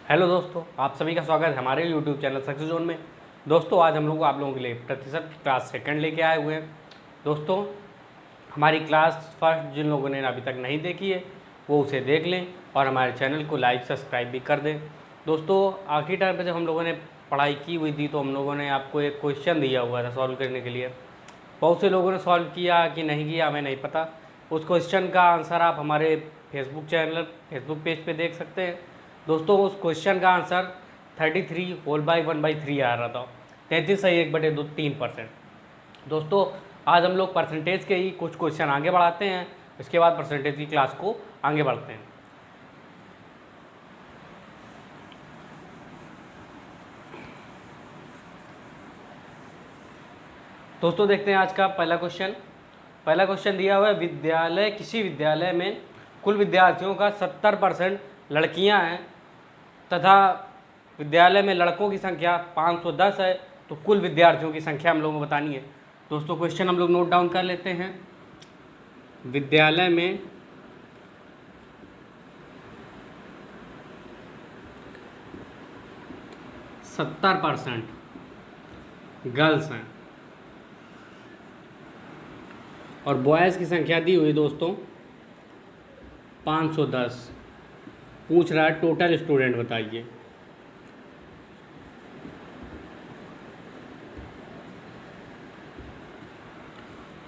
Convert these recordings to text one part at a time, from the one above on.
Hello दोस्तों, आप सभी का स्वागत है हमारे यूट्यूब चैनल सक्सेस जोन में। दोस्तों, आज हम लोग आप लोगों के लिए प्रतिशत क्लास सेकंड लेके आए हुए हैं। दोस्तों, हमारी क्लास फर्स्ट जिन लोगों ने अभी तक नहीं देखी है वो उसे देख लें और हमारे चैनल को लाइक सब्सक्राइब भी कर दें। दोस्तों, आखिरी टाइम पर जब हम लोगों ने पढ़ाई की हुई थी तो हम लोगों ने आपको एक क्वेश्चन दिया हुआ था सॉल्व करने के लिए। बहुत से लोगों ने सॉल्व किया कि नहीं किया हमें नहीं पता। उस क्वेश्चन का आंसर आप हमारे फेसबुक पेज पे देख सकते हैं। दोस्तों, उस क्वेश्चन का आंसर 33 होल बाई 1/3 आ रहा था। 33 सही 1/3%। दोस्तों, आज हम लोग परसेंटेज के ही कुछ क्वेश्चन आगे बढ़ाते हैं, इसके बाद परसेंटेज की क्लास को आगे बढ़ते हैं। दोस्तों, देखते हैं आज का पहला क्वेश्चन दिया हुआ है, किसी विद्यालय में कुल विद्यार्थियों का 70% लड़कियां हैं तथा विद्यालय में लड़कों की संख्या 510 है, तो कुल विद्यार्थियों की संख्या हम लोगों को बतानी है। दोस्तों, क्वेश्चन हम लोग नोट डाउन कर लेते हैं। विद्यालय में सत्तर % गर्ल्स हैं और बॉयज़ की संख्या दी हुई दोस्तों 510। पूछ रहा है टोटल स्टूडेंट बताइए।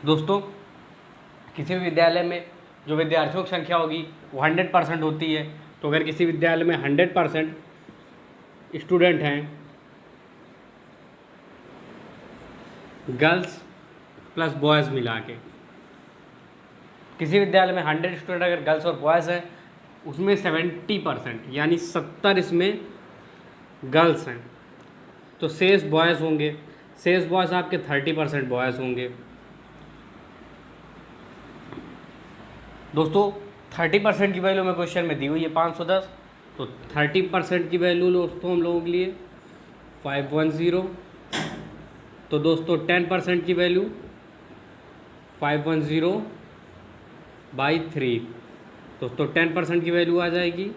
दोस्तों, किसी भी विद्यालय में जो विद्यार्थियों की संख्या होगी वो 100% होती है। तो अगर किसी विद्यालय में 100% स्टूडेंट हैं, गर्ल्स प्लस बॉयज़ मिला के, किसी विद्यालय में 100 स्टूडेंट अगर गर्ल्स और बॉयज़ हैं, उसमें 70% यानी 70 इसमें गर्ल्स हैं, तो शेष बॉयज़ होंगे। शेष बॉयज़ आपके 30% बॉयज़ होंगे। दोस्तों, 30% की वैल्यू में क्वेश्चन में दी हुई है 510, तो 30% की वैल्यू दोस्तों हम लोगों के लिए 510। तो दोस्तों 10% की वैल्यू 510/3। दोस्तों 10% की वैल्यू आ जाएगी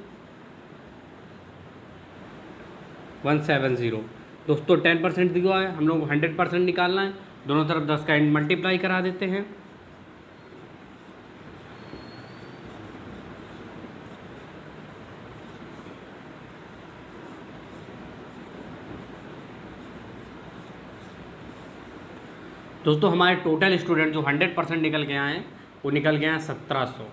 170। दोस्तों 10% दिया है, हम लोग 100% निकालना है। दोनों तरफ 10 का मल्टीप्लाई करा देते हैं। दोस्तों, हमारे टोटल स्टूडेंट जो 100% निकल के आए हैं वो निकल गए हैं 1700।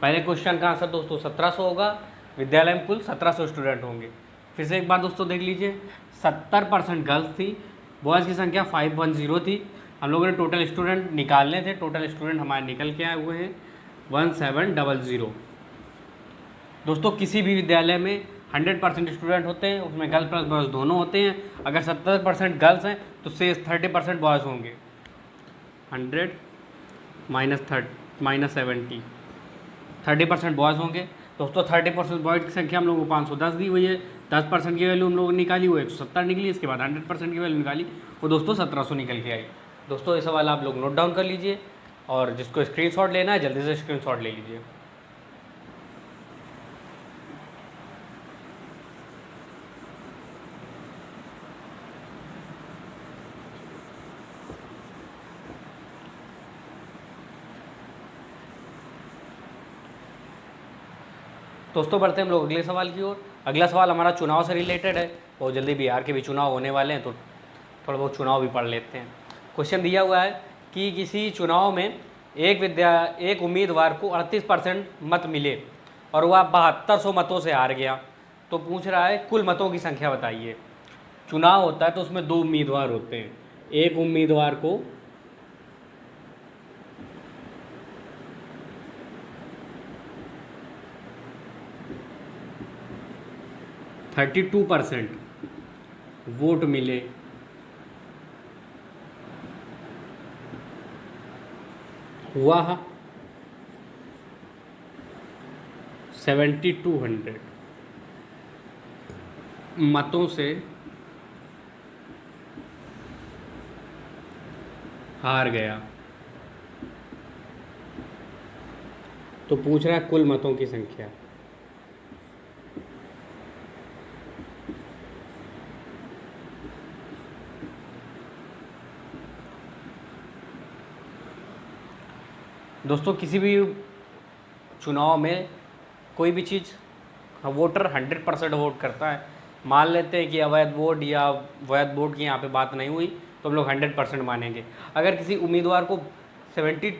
पहले क्वेश्चन का आंसर दोस्तों 1700 होगा। विद्यालय में कुल 1700 स्टूडेंट होंगे। फिर से एक बार दोस्तों देख लीजिए, 70% गर्ल्स थी, बॉयज़ की संख्या 510 थी। हम लोगों ने टोटल स्टूडेंट निकालने थे, टोटल स्टूडेंट हमारे निकल के आए हुए हैं 1700। दोस्तों, किसी भी विद्यालय में 100% स्टूडेंट होते हैं, उसमें गर्ल्स प्लस बॉयज़ दोनों होते हैं। अगर 70% गर्ल्स हैं तो शेष 30% बॉयज़ होंगे। 100 माइनस 70, 30% बॉयज़ होंगे। दोस्तों 30% बॉयज़ की संख्या हम लोगों को 510 दी हुई है। 10% की वैल्यू हम लोगों ने निकाली, वो 170 निकली। इसके बाद 100% की वैल्यू निकाली, वो दोस्तों 1700 निकल के आई। दोस्तों, ये सवाल आप लोग नोट डाउन कर लीजिए और जिसको स्क्रीनशॉट लेना है जल्दी से स्क्रीनशॉट ले लीजिए। दोस्तों, बढ़ते हैं हम लोग अगले सवाल की ओर। अगला सवाल हमारा चुनाव से रिलेटेड है। बहुत जल्दी बिहार के भी चुनाव होने वाले हैं, तो थोड़ा बहुत चुनाव भी पढ़ लेते हैं। क्वेश्चन दिया हुआ है कि किसी चुनाव में एक उम्मीदवार को 38% मत मिले और वह 7200 मतों से हार गया। तो पूछ रहा है कुल मतों की संख्या बताइए। चुनाव होता है तो उसमें 2 उम्मीदवार होते हैं। एक उम्मीदवार को 32% वोट मिले, वह 7200 मतों से हार गया। तो पूछ रहा है कुल मतों की संख्या। दोस्तों किसी भी चुनाव में कोई भी चीज़ वोटर 100% वोट करता है। मान लेते हैं कि अवैध वोट या वैध वोट की यहाँ पे बात नहीं हुई तो हम लोग 100% मानेंगे। अगर किसी उम्मीदवार को 70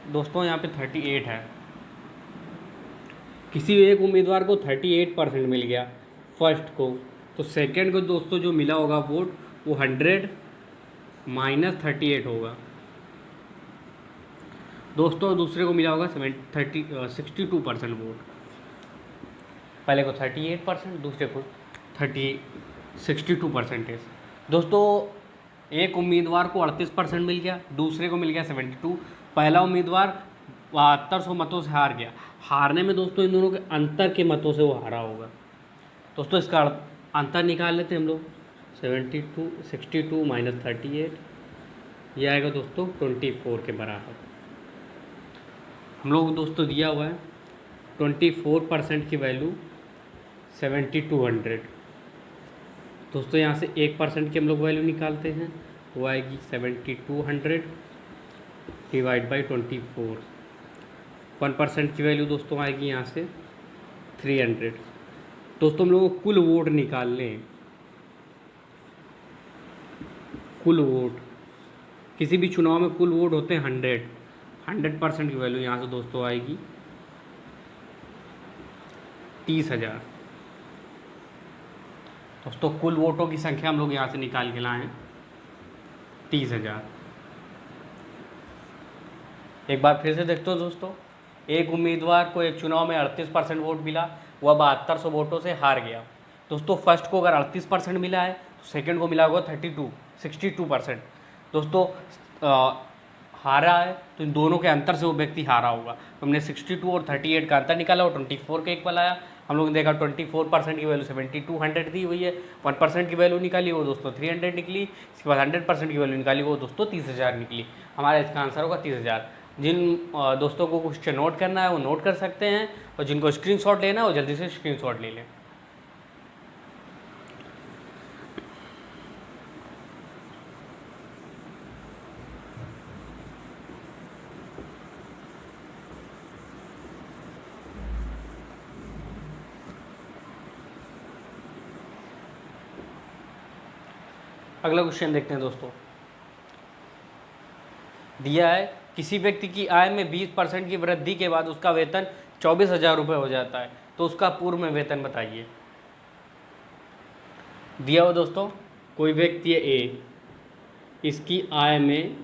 दोस्तों यहाँ पे 38 है, किसी एक उम्मीदवार को 38% मिल गया फर्स्ट को, तो सेकंड को दोस्तों जो मिला होगा वोट वो 100 - 38 होगा दोस्तों। दूसरे को मिला होगा 62% वोट। पहले को 38%, दूसरे को 62%। दोस्तों एक उम्मीदवार को 38% मिल गया, दूसरे को मिल गया 72। पहला उम्मीदवार 7200 मतों से हार गया। हारने में दोस्तों इन दोनों के अंतर के मतों से वो हारा होगा। दोस्तों इसका अंतर निकाल लेते हैं हम लोग। 62 - 38 ये आएगा दोस्तों 24 के बराबर। हम लोग दोस्तों दिया हुआ है 24% की वैल्यू 7200। दोस्तों यहाँ से 1% की हम लोग वैल्यू निकालते हैं, वो आएगी 7200 डिवाइड बाई 24। 1% की वैल्यू दोस्तों आएगी यहाँ से 300। दोस्तों हम लोग को कुल वोट निकाल लें। कुल वोट किसी भी चुनाव में कुल वोट होते हैं 100% की वैल्यू यहाँ से दोस्तों आएगी 30,000। दोस्तों कुल वोटों की संख्या हम लोग यहाँ से निकाल के लाए हैं 30,000। एक बार फिर से देखते हो दोस्तों, एक उम्मीदवार को एक चुनाव में 38% वोट मिला, वह 7200 वोटों से हार गया। दोस्तों फर्स्ट को अगर 38% मिला है तो सेकंड को मिला होगा 62%। दोस्तों हारा है तो इन दोनों के अंतर से वो व्यक्ति हारा होगा। तो हमने 62 और 38 का अंतर निकाला और 24 के इक्वल आया। हम लोग ने देखा 24% की वैल्यू 7200 दी हुई है। 1% की वैल्यू निकाली वो दोस्तों 300 निकली। इसके बाद 100% की वैल्यू निकाली वो दोस्तों 30,000 निकली। हमारा इसका आंसर होगा 30,000। जिन दोस्तों को क्वेश्चन नोट करना है वो नोट कर सकते हैं, और जिनको स्क्रीनशॉट लेना है वो जल्दी से स्क्रीनशॉट ले लें। अगला क्वेश्चन देखते हैं दोस्तों। दिया है किसी व्यक्ति की आय में 20% की वृद्धि के बाद उसका वेतन 24,000 रुपये हो जाता है, तो उसका पूर्व में वेतन बताइए। दिया हो दोस्तों कोई व्यक्ति है ए, इसकी आय में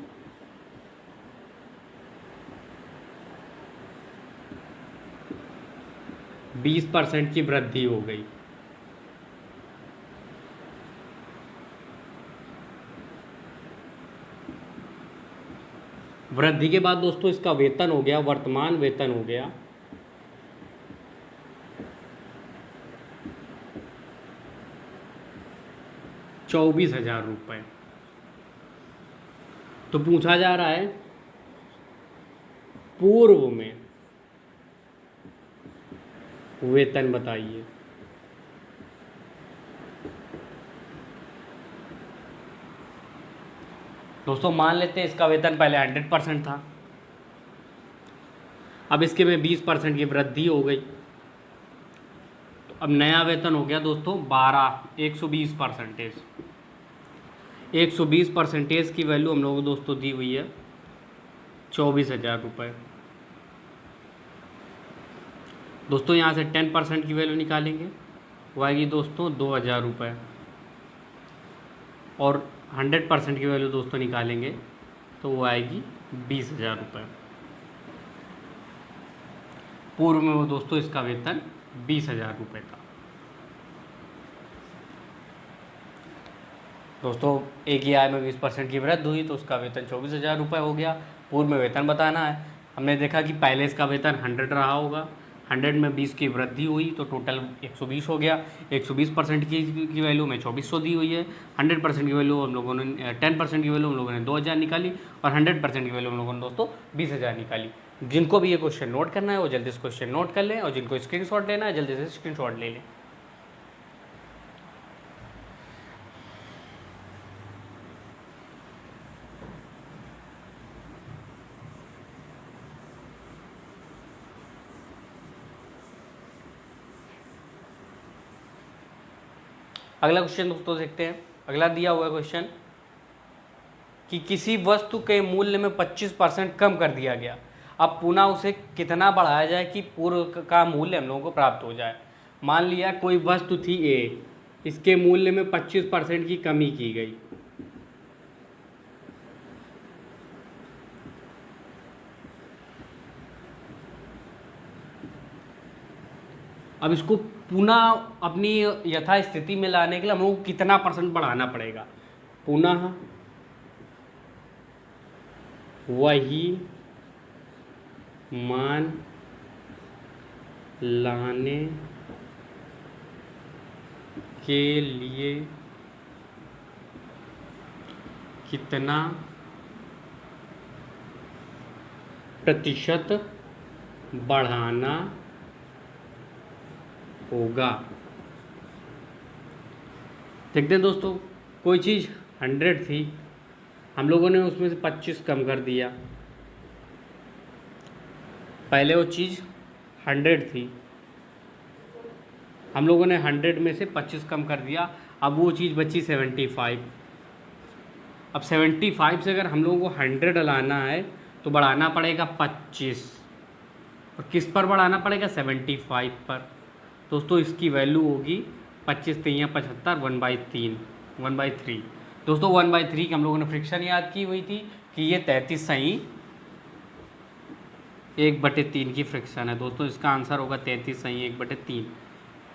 20% की वृद्धि हो गई। वृद्धि के बाद दोस्तों इसका वेतन हो गया, वर्तमान वेतन हो गया 24,000 रुपये। तो पूछा जा रहा है पूर्व में वेतन बताइए। दोस्तों मान लेते हैं इसका वेतन पहले 100% था, अब इसके में 20% की वृद्धि हो गई, तो अब नया वेतन हो गया दोस्तों 120%। 120% की वैल्यू हम लोगों को दोस्तों दी हुई है 24,000 रुपये। दोस्तों यहाँ से 10% की वैल्यू निकालेंगे, वो आएगी दोस्तों 2,000 रुपये, और 100% की वैल्यू दोस्तों निकालेंगे तो वो आएगी 20,000 रुपये। पूर्व में वो दोस्तों इसका वेतन 20,000 रुपये था। दोस्तों एक ही आय में 20% की वृद्धि हुई तो उसका वेतन 24,000 रुपये हो गया। पूर्व में वेतन बताना है। हमने देखा कि पहले इसका वेतन 100 रहा होगा, 100 में 20 की वृद्धि हुई तो टोटल 120 हो गया। 120% की वैल्यू में 2400 दी हुई है। 100% की वैल्यू हम लोगों ने 10% की वैल्यू हम लोगों ने 2,000 निकाली, और 100% की वैल्यू हम लोगों ने दोस्तों 20,000 निकाली। जिनको भी ये क्वेश्चन नोट करना है वो जल्दी से क्वेश्चन नोट कर लें, और जिनको स्क्रीनशॉट लेना है जल्दी से स्क्रीनशॉट ले लें। अगला क्वेश्चन दोस्तों देखते हैं। अगला दिया हुआ क्वेश्चन कि किसी वस्तु के मूल्य में 25% कम कर दिया गया, अब पुनः उसे कितना बढ़ाया जाए कि पूर्व का मूल्य हम लोगों को प्राप्त हो जाए। मान लिया कोई वस्तु थी ए, इसके मूल्य में 25% की कमी की गई। अब इसको पुनः अपनी यथा स्थिति में लाने के लिए हम लोग को कितना परसेंट बढ़ाना पड़ेगा। पुनः वही मान लाने के लिए कितना प्रतिशत बढ़ाना होगा। देखते हैं दोस्तों, कोई चीज़ 100 थी, हम लोगों ने उसमें से 25 कम कर दिया। पहले वो चीज़ 100 थी, हम लोगों ने 100 में से 25 कम कर दिया, अब वो चीज़ बची 75। अब 75 से अगर हम लोगों को 100 लाना है तो बढ़ाना पड़ेगा 25, और किस पर बढ़ाना पड़ेगा? 75 पर। दोस्तों इसकी वैल्यू होगी 25 3 75, 1/3। दोस्तों 1/3 की हम लोगों ने फ्रिक्शन याद की हुई थी कि ये 33 सही 1/3 की फ्रिक्शन है। दोस्तों इसका आंसर होगा 33 सही 1/3।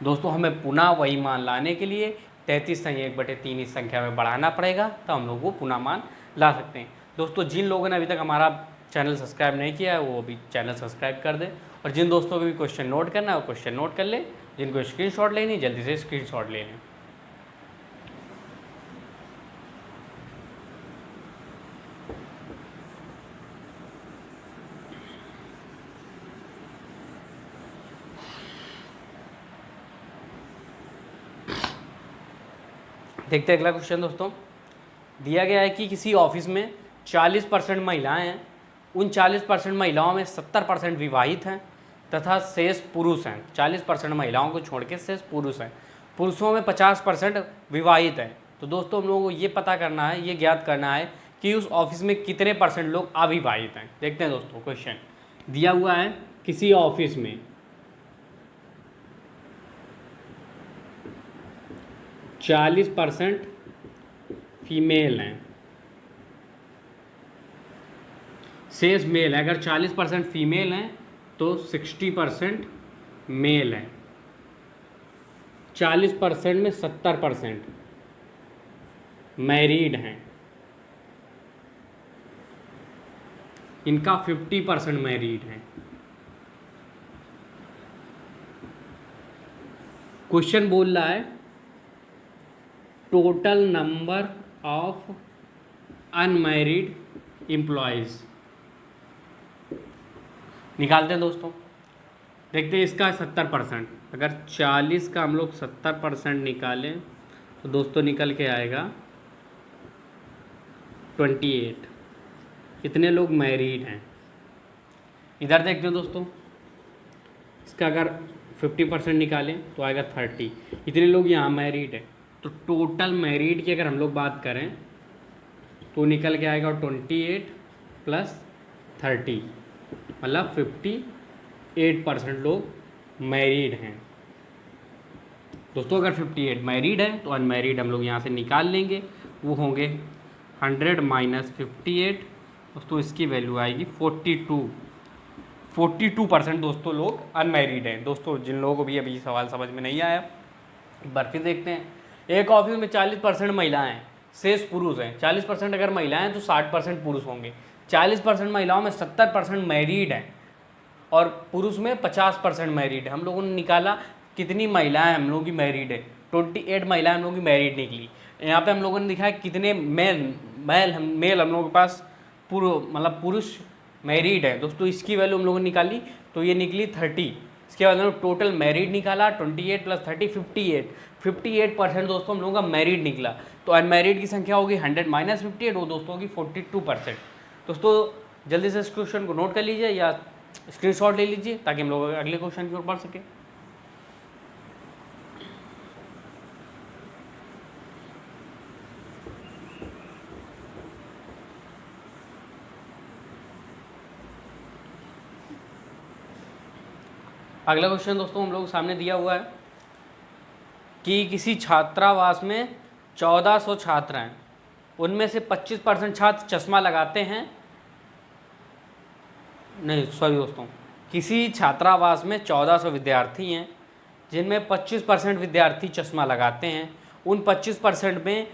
दोस्तों हमें पुनः वही मान लाने के लिए 33 सही 1/3 इस संख्या में बढ़ाना पड़ेगा, तो हम लोग वो पुनः मान ला सकते हैं। दोस्तों जिन लोगों ने अभी तक हमारा चैनल सब्सक्राइब नहीं किया है वो अभी चैनल सब्सक्राइब कर दें, और जिन दोस्तों को भी क्वेश्चन नोट करना है वो क्वेश्चन नोट कर ले, जिनको स्क्रीनशॉट लेनी जल्दी से स्क्रीनशॉट ले लें। देखते हैं अगला क्वेश्चन दोस्तों। दिया गया है कि किसी ऑफिस में 40% महिलाएं हैं, उन 40% महिलाओं में 70% विवाहित हैं तथा शेष पुरुष हैं। 40% महिलाओं को छोड़ के शेष पुरुष हैं। पुरुषों में 50% विवाहित हैं। तो दोस्तों हम लोगों को ये पता करना है, ये ज्ञात करना है कि उस ऑफिस में कितने % लोग अविवाहित हैं। देखते हैं दोस्तों, क्वेश्चन दिया हुआ है किसी ऑफिस में 40% फीमेल हैं, शेष मेल है। अगर 40% फीमेल हैं तो 60% मेल हैं। 40% में 70% मैरिड हैं, इनका 50% मैरिड हैं। क्वेश्चन बोल रहा है total number of unmarried employees. निकालते हैं दोस्तों, देखते हैं इसका 70%। अगर 40 का हम लोग 70% निकालें तो दोस्तों निकल के आएगा 28। कितने लोग मैरिड हैं? इधर देखते हैं दोस्तों, इसका अगर 50% निकालें तो आएगा 30। इतने लोग यहाँ मैरिड हैं, तो टोटल मैरिड की अगर हम लोग बात करें तो निकल के आएगा 28 + 30, मतलब 58% लोग मैरिड हैं। दोस्तों अगर 58 मैरिड है तो अनमैरिड हम लोग यहाँ से निकाल लेंगे, वो होंगे 100 - 58। दोस्तों इसकी वैल्यू आएगी 42% दोस्तों लोग अनमैरिड हैं। दोस्तों जिन लोगों को भी अभी सवाल समझ में नहीं आया एक बार फिर देखते हैं। एक ऑफिस में 40% महिलाएं हैं, शेष पुरुष हैं। 40% अगर महिलाएं हैं तो 60% पुरुष होंगे। 40% महिलाओं में 70% मैरिड हैं और पुरुष में 50% मैरिड है। हम लोगों ने निकाला कितनी महिलाएं हम लोगों की मैरिड है, 28 महिलाएं हम लोगों की मैरिड निकली। यहाँ पे हम लोगों ने दिखाया कितने मेल हम लोगों के पास पुरुष मैरिड है। दोस्तों इसकी वैल्यू हम लोगों ने निकाली तो ये निकली 30। इसके बाद हम लोग टोटल मैरिड निकाला, 28 + 30 58% दोस्तों हम लोगों का मैरिड निकला। तो अनमैरिड की संख्या होगी 100 - 58, वो दोस्तों होगी 42%। दोस्तों जल्दी से इस क्वेश्चन को नोट कर लीजिए या स्क्रीनशॉट ले लीजिए ताकि हम लोग अगले क्वेश्चन की ओर बढ़ सके। अगला क्वेश्चन दोस्तों हम लोग के सामने दिया हुआ है कि किसी छात्रावास में 1400 छात्र हैं, उनमें से 25% छात्र चश्मा लगाते हैं। नहीं सॉरी दोस्तों, किसी छात्रावास में 1400 विद्यार्थी हैं जिनमें 25% विद्यार्थी चश्मा लगाते हैं। उन 25% में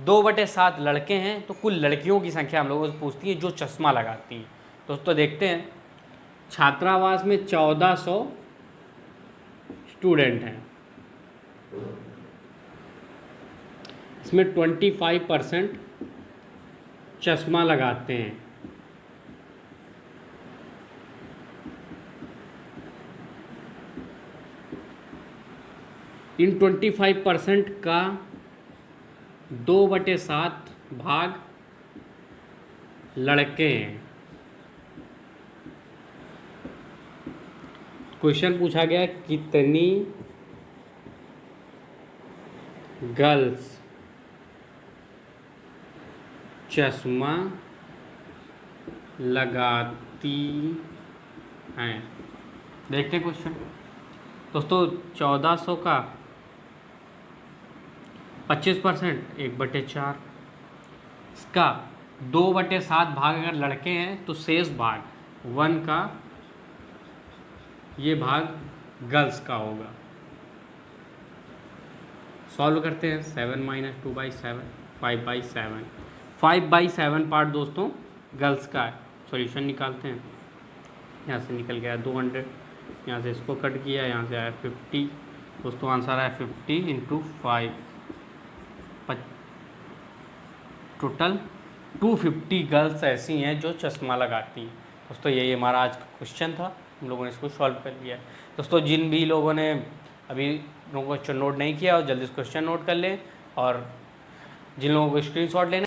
2/7 लड़के हैं, तो कुल लड़कियों की संख्या हम लोगों से पूछती है जो चश्मा लगाती हैं। दोस्तों देखते हैं, छात्रावास में 1400 स्टूडेंट हैं, इसमें 25% चश्मा लगाते हैं। इन 25% का 2/7 भाग लड़के हैं। क्वेश्चन पूछा गया कितनी गर्ल्स चश्मा लगाती हैं। देखते हैं क्वेश्चन। दोस्तों 1400 का 25% 1/4, इसका 2/7 भाग अगर लड़के हैं तो शेष भाग 1 का ये भाग गर्ल्स का होगा। सॉल्व करते हैं। 7 - 2/7 5/7, 5/7 पार्ट दोस्तों गर्ल्स का है। सॉल्यूशन निकालते हैं। यहाँ से निकल गया 200, यहाँ से इसको कट किया, यहाँ से आया 50। दोस्तों आंसर आया 50 × 5, टोटल 250 गर्ल्स ऐसी हैं जो चश्मा लगाती हैं। दोस्तों यही हमारा आज का क्वेश्चन था, हम लोगों ने इसको सॉल्व कर लिया है। दोस्तों जिन भी लोगों ने अभी लोगों को क्वेश्चन नोट नहीं किया और जल्दी से क्वेश्चन नोट कर लें, और जिन लोगों को स्क्रीनशॉट लेना